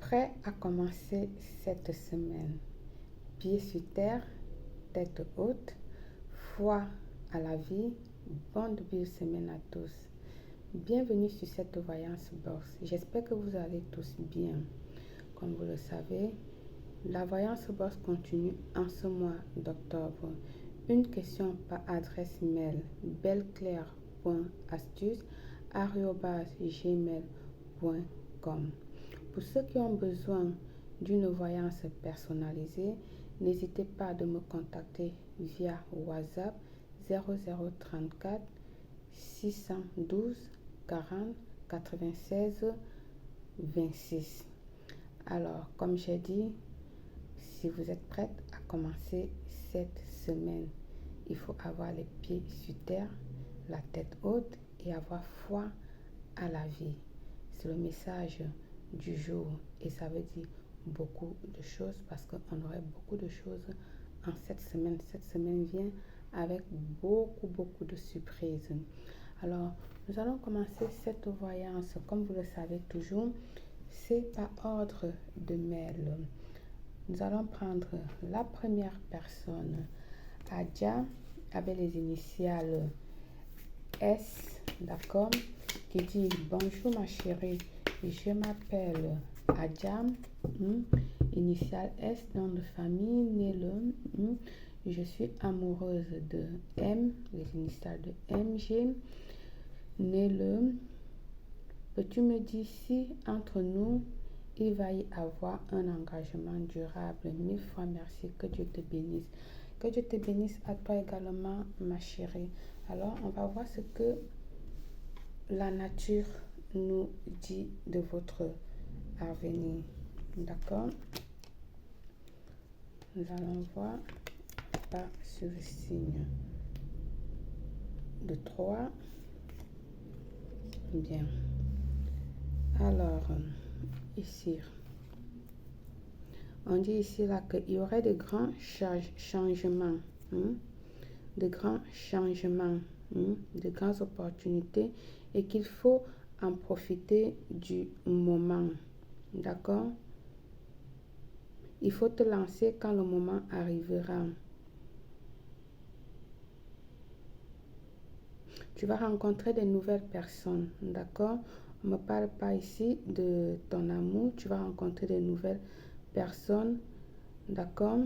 Prêt à commencer cette semaine? Pieds sur terre, tête haute, foi à la vie, bonne début de semaine à tous. Bienvenue sur cette voyance box. J'espère que vous allez tous bien. Comme vous le savez, la voyance box continue en ce mois d'octobre. Une question par adresse mail belleclaire.astuce@gmail.com. Pour ceux qui ont besoin d'une voyance personnalisée, n'hésitez pas à me contacter via WhatsApp 0034 612 40 96 26. Alors, comme j'ai dit, si vous êtes prête à commencer cette semaine, il faut avoir les pieds sur terre, la tête haute et avoir foi à la vie. C'est le message du jour et ça veut dire beaucoup de choses parce qu'on aurait beaucoup de choses en cette semaine. Cette semaine vient avec beaucoup de surprises. Alors, nous allons commencer cette voyance, comme vous le savez toujours, c'est par ordre de mail. Nous allons prendre la première personne, Adja, avec les initiales S, d'accord, qui dit: bonjour ma chérie, je m'appelle Adja, initiale S, nom de famille, né le, je suis amoureuse de M, les initiales de MG, né le. Peux-tu me dire si entre nous il va y avoir un engagement durable? Mille fois merci, que Dieu te bénisse. Que Dieu te bénisse à toi également, ma chérie. Alors, on va voir ce que la nature nous dit de votre avenir. D'accord? Nous allons voir pas sur le signe de 3. Bien. Alors, ici, on dit ici là qu'il y aurait de grands changements, de grands changements, de grandes opportunités et qu'il faut en profiter du moment. D'accord? Il faut te lancer quand le moment arrivera. Tu vas rencontrer de nouvelles personnes. D'accord? On ne me parle pas ici de ton amour. Tu vas rencontrer de nouvelles personnes. D'accord?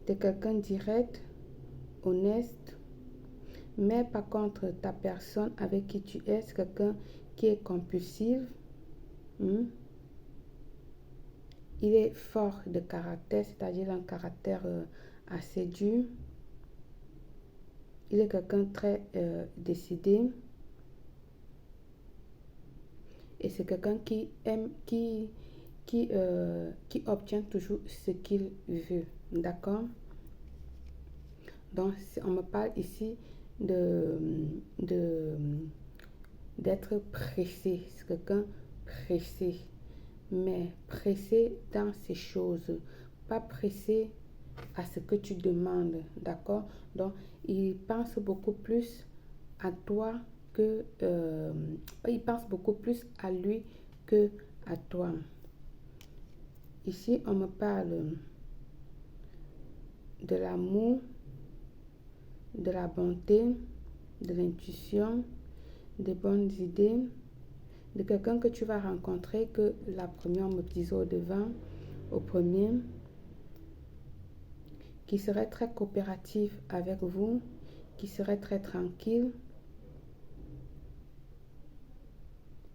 Tu es quelqu'un direct, honnête. Mais par contre, ta personne avec qui tu es, c'est quelqu'un qui est compulsif. Il est fort de caractère, c'est-à-dire un caractère assez dur. Il est quelqu'un très décidé. Et c'est quelqu'un qui aime, qui obtient toujours ce qu'il veut. D'accord? Donc, on me parle ici d'être pressé. C'est quelqu'un pressé. Mais pressé dans ces choses. Pas pressé à ce que tu demandes. D'accord? Donc, il pense beaucoup plus à toi que il pense beaucoup plus à lui que à toi. Ici, on me parle de l'amour, de la bonté, de l'intuition, des bonnes idées, de quelqu'un que tu vas rencontrer, que la première me disait au premier, qui serait très coopératif avec vous, qui serait très tranquille,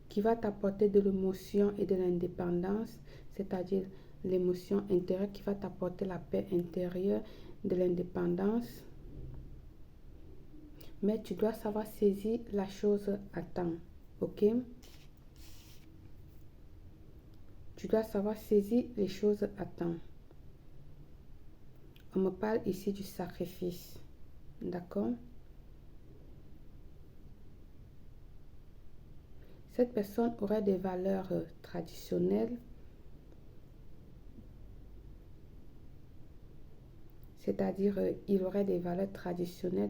qui va t'apporter de l'émotion et de l'indépendance, c'est-à-dire l'émotion intérieure, qui va t'apporter la paix intérieure, de l'indépendance. Mais tu dois savoir saisir la chose à temps, ok? Tu dois savoir saisir les choses à temps. On me parle ici du sacrifice, d'accord? Cette personne aurait des valeurs traditionnelles. c'est-à-dire il aurait des valeurs traditionnelles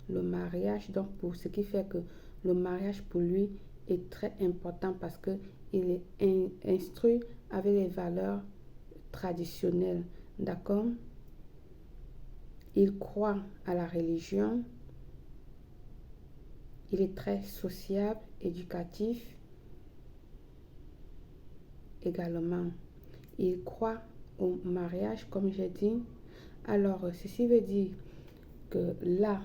le mariage, donc pour ce qui fait que le mariage pour lui est très important parce que il est instruit avec les valeurs traditionnelles, d'accord? Il croit à la religion, il est très sociable, éducatif également. Il croit au mariage, comme j'ai dit. Alors, ceci veut dire que là,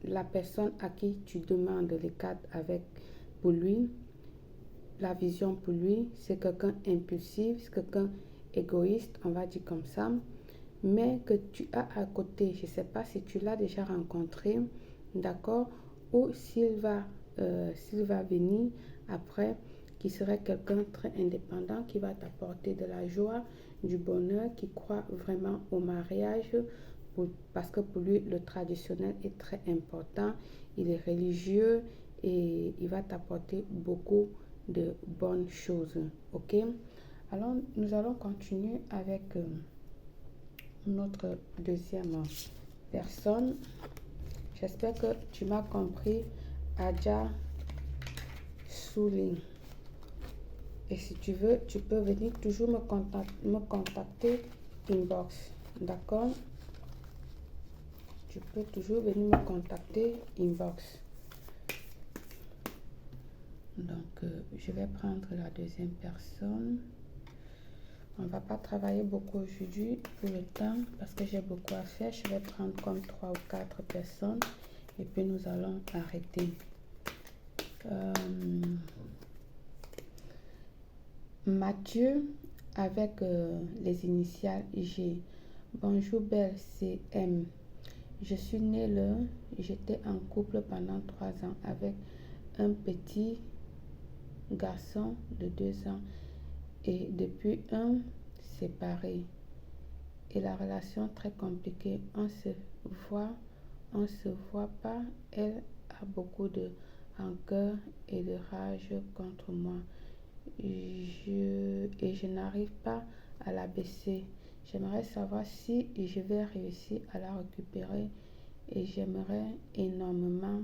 la personne à qui tu demandes les cartes avec, pour lui, la vision pour lui, c'est quelqu'un impulsif, c'est quelqu'un égoïste, on va dire comme ça, mais que tu as à côté, je ne sais pas si tu l'as déjà rencontré, d'accord, ou s'il va venir après, qui serait quelqu'un très indépendant, qui va t'apporter de la joie, du bonheur, qui croit vraiment au mariage, parce que pour lui, le traditionnel est très important, il est religieux et il va t'apporter beaucoup de bonnes choses, ok? Alors, nous allons continuer avec notre deuxième personne. J'espère que tu m'as compris, Adja Souli. Et si tu veux, tu peux venir toujours me contacter inbox, d'accord? Tu peux toujours venir me contacter inbox. Donc, je vais prendre la deuxième personne. On ne va pas travailler beaucoup aujourd'hui pour le temps parce que j'ai beaucoup à faire. Je vais prendre comme 3 ou 4 personnes et puis nous allons arrêter. Mathieu avec les initiales G. Bonjour belle, c'est M. Je suis née j'étais en couple pendant 3 ans avec un petit garçon de 2 ans et depuis séparé. Et la relation très compliquée. On se voit pas. Elle a beaucoup de rancœur et de rage contre moi. Je n'arrive pas à la baisser. J'aimerais savoir si je vais réussir à la récupérer et j'aimerais énormément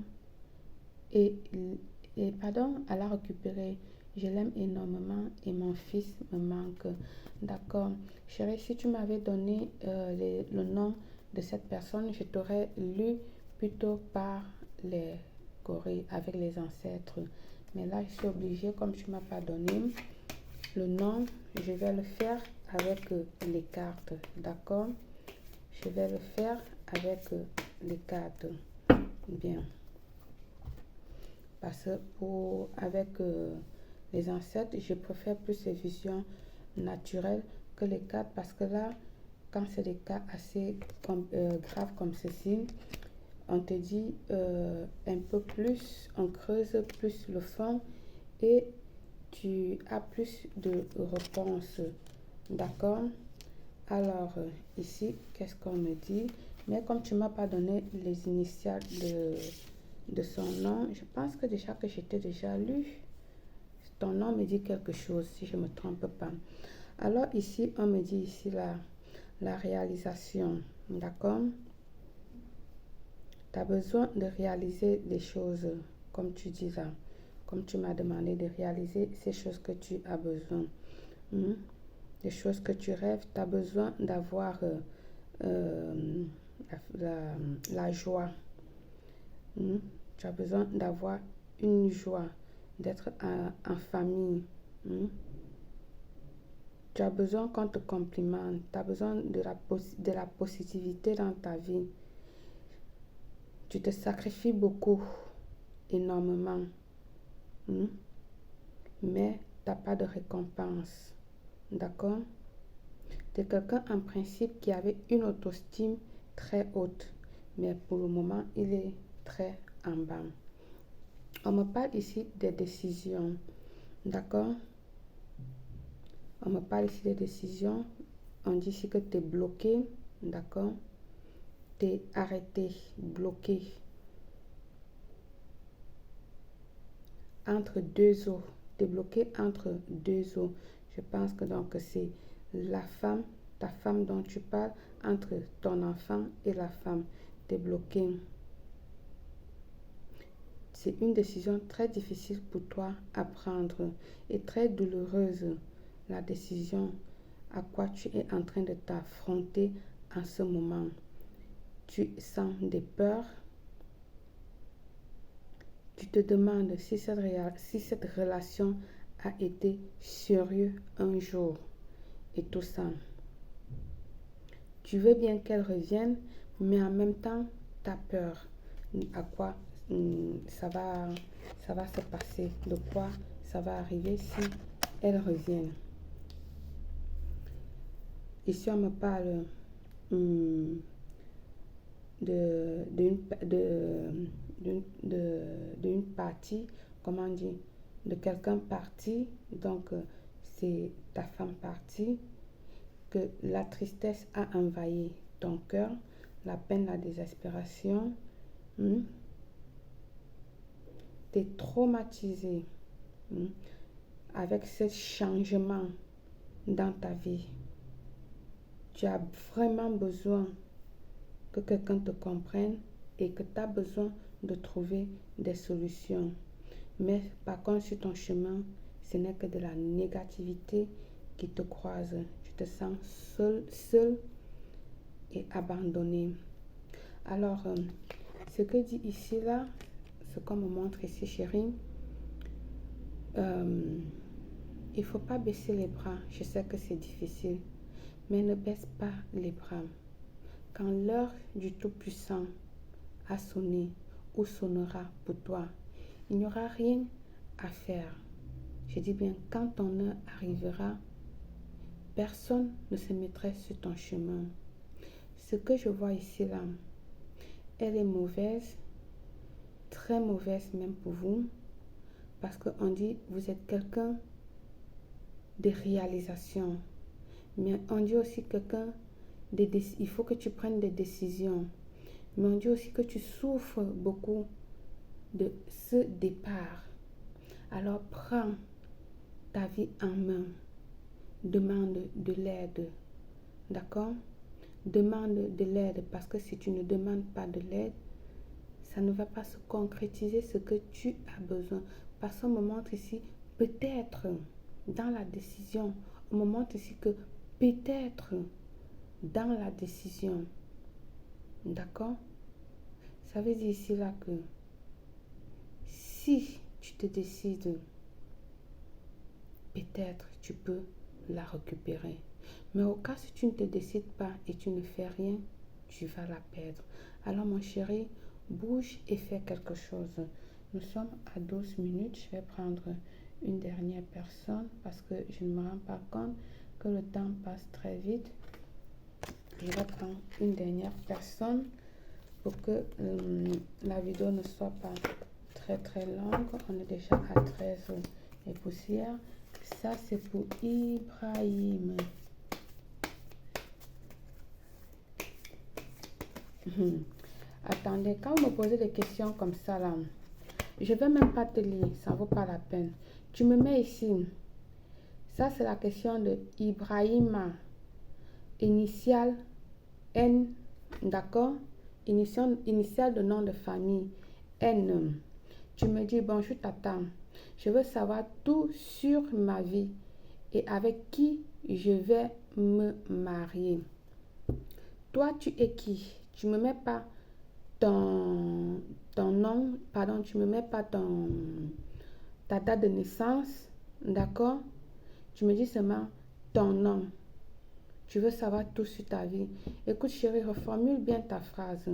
à la récupérer. Je l'aime énormément et mon fils me manque. D'accord. Chérie, si tu m'avais donné le nom de cette personne, je t'aurais lu plutôt par les gorilles avec les ancêtres. Mais là, je suis obligée, comme tu ne m'as pas donné le nom, je vais le faire avec les cartes. D'accord. Je vais le faire avec les cartes. Bien. Parce que avec les ancêtres, je préfère plus les visions naturelles que les cartes. Parce que là, quand c'est des cas assez graves comme ceci, on te dit un peu plus, on creuse plus le fond et tu as plus de réponses. D'accord? Alors, ici, qu'est-ce qu'on me dit? Mais comme tu ne m'as pas donné les initiales de son nom, je pense que déjà que j'étais déjà lu. Ton nom me dit quelque chose, si je ne me trompe pas. Alors, ici, on me dit ici la réalisation. D'accord? Tu as besoin de réaliser des choses, comme tu dis là. Comme tu m'as demandé de réaliser ces choses que tu as besoin. Des choses que tu rêves, tu as besoin d'avoir la joie. Tu as besoin d'avoir une joie, d'être en famille. Tu as besoin qu'on te complimente. Tu as besoin de la positivité dans ta vie. Tu te sacrifies beaucoup, énormément. Mais tu n'as pas de récompense. D'accord? Tu es quelqu'un en principe qui avait une autoestime très haute. Mais pour le moment, il est très en bas. On me parle ici des décisions. D'accord? On me parle ici des décisions. On dit ici que tu es bloqué. D'accord? Tu es arrêté, bloqué. Entre deux eaux. Tu es bloqué entre deux eaux. Je pense que donc c'est la femme, ta femme dont tu parles, entre ton enfant et la femme. Débloquer. C'est une décision très difficile pour toi à prendre et très douloureuse, la décision à quoi tu es en train de t'affronter en ce moment. Tu sens des peurs. Tu te demandes si cette relation a été sérieuse un jour et tout ça. Tu veux bien qu'elle revienne, mais en même temps, tu as peur. À quoi ça va se passer, de quoi ça va arriver si elle revient. Ici, on me parle d'une partie, comment dire, de quelqu'un parti, donc c'est ta femme partie, que la tristesse a envahi ton cœur, la peine, la désespération, t'es traumatisé avec ce changement dans ta vie. Tu as vraiment besoin que quelqu'un te comprenne et que tu as besoin de trouver des solutions. Mais par contre, sur ton chemin, ce n'est que de la négativité qui te croise. Tu te sens seul et abandonné. Alors, ce que dit ici, là, ce qu'on me montre ici, chérie, il ne faut pas baisser les bras. Je sais que c'est difficile, mais ne baisse pas les bras. Quand l'heure du Tout-Puissant a sonné ou sonnera pour toi, il n'y aura rien à faire. Je dis bien, quand ton heure arrivera, personne ne se mettrait sur ton chemin. Ce que je vois ici, là, elle est mauvaise, très mauvaise même pour vous, parce qu'on dit, vous êtes quelqu'un de réalisation, mais on dit aussi quelqu'un, il faut que tu prennes des décisions, mais on dit aussi que tu souffres beaucoup de ce départ. Alors prends ta vie en main, demande de l'aide, d'accord? Demande de l'aide, parce que si tu ne demandes pas de l'aide, ça ne va pas se concrétiser ce que tu as besoin. Parce qu'on me montre ici, peut-être dans la décision, on me montre ici que peut-être dans la décision, d'accord? Ça veut dire ici là que si tu te décides, peut-être tu peux la récupérer. Mais au cas si tu ne te décides pas et tu ne fais rien, tu vas la perdre. Alors mon chéri, bouge et fais quelque chose. Nous sommes à 12 minutes. Je vais prendre une dernière personne parce que je ne me rends pas compte que le temps passe très vite. Je vais prendre une dernière personne pour que la vidéo ne soit pas très longue. On est déjà à 13 et poussières. Ça, c'est pour Ibrahim. Attendez, quand vous me posez des questions comme ça, là, je ne vais même pas te lire, ça ne vaut pas la peine. Tu me mets ici. Ça, c'est la question de Ibrahima. Initial N, d'accord? Initial de nom de famille N. Tu me dis, bonjour tata, je veux savoir tout sur ma vie et avec qui je vais me marier. Toi, tu es qui? Tu me mets pas ton nom, pardon, tu me mets pas ta date de naissance, d'accord? Tu me dis seulement ton nom. Tu veux savoir tout sur ta vie. Écoute chérie, reformule bien ta phrase.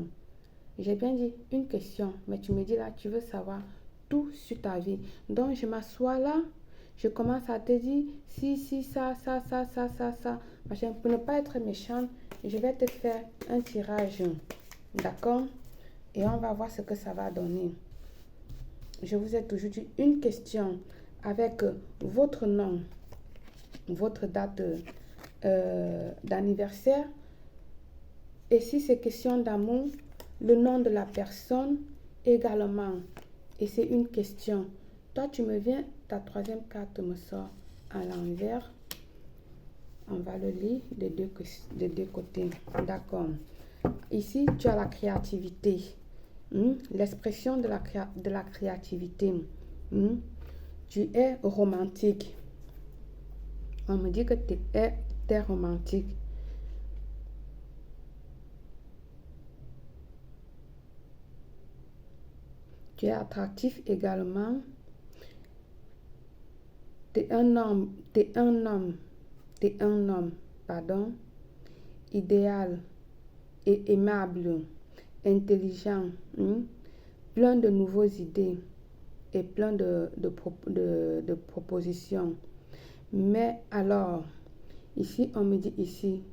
J'ai bien dit une question, mais tu me dis là, tu veux savoir tout sur ta vie. Donc je m'assois là, je commence à te dire si, ça. Pour ne pas être méchante, je vais te faire un tirage. D'accord? Et on va voir ce que ça va donner. Je vous ai toujours dit une question avec votre nom, votre date d'anniversaire. Et si c'est question d'amour, le nom de la personne également. Et c'est une question. Toi, tu me viens, ta troisième carte me sort à l'envers. On va le lire des deux côtés. D'accord. Ici, tu as la créativité. L'expression de la créativité. Tu es romantique. On me dit que tu es romantique. Tu es attractif également. Tu es un homme, pardon, idéal et aimable, intelligent, plein de nouvelles idées et plein de propositions. Mais alors, ici, on me dit ici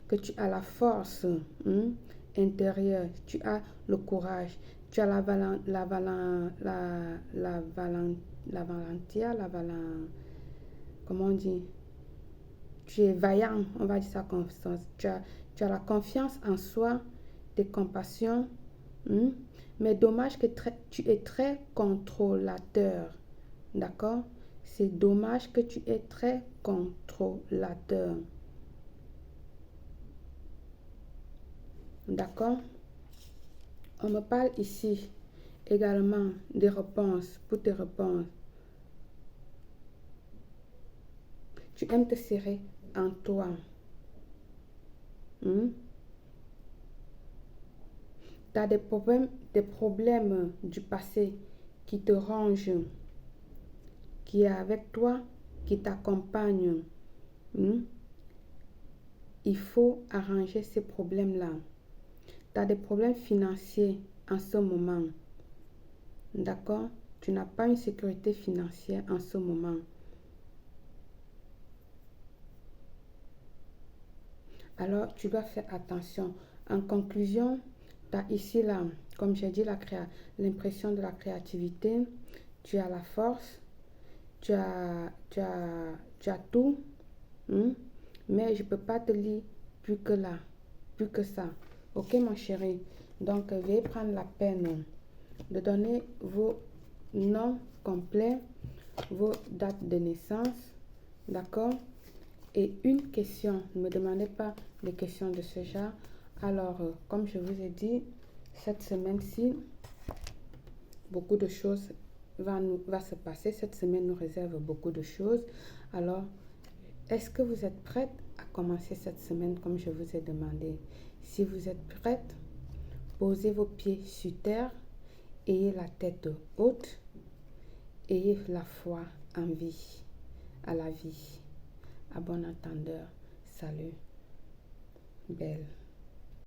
que tu as la force intérieure, tu as le courage, tu as la valentia, comment on dit? Tu es vaillant, on va dire ça comme ça. Tu as la confiance en soi, des compassions, mais dommage que tu es très contrôlateur, d'accord? C'est dommage que tu es très contrôlateur, d'accord? On me parle ici également des réponses, pour tes réponses. Tu aimes te serrer en toi. Tu as des problèmes du passé qui te rongent, qui est avec toi, qui t'accompagne. Il faut arranger ces problèmes-là. Tu as des problèmes financiers en ce moment. D'accord? Tu n'as pas une sécurité financière en ce moment. Alors, tu dois faire attention. En conclusion, tu as ici, là, comme j'ai dit, l'impression de la créativité. Tu as la force. Tu as tout. Mais je ne peux pas te lire plus que là, plus que ça. Ok, mon chéri? Donc, veuillez prendre la peine de donner vos noms complets, vos dates de naissance. D'accord? Et une question, ne me demandez pas des questions de ce genre. Alors, comme je vous ai dit, cette semaine-ci, beaucoup de choses va se passer. Cette semaine nous réserve beaucoup de choses. Alors, est-ce que vous êtes prête à commencer cette semaine comme je vous ai demandé? Si vous êtes prête, posez vos pieds sur terre, ayez la tête haute, ayez la foi en vie, à la vie. À bon entendeur, salut, belle.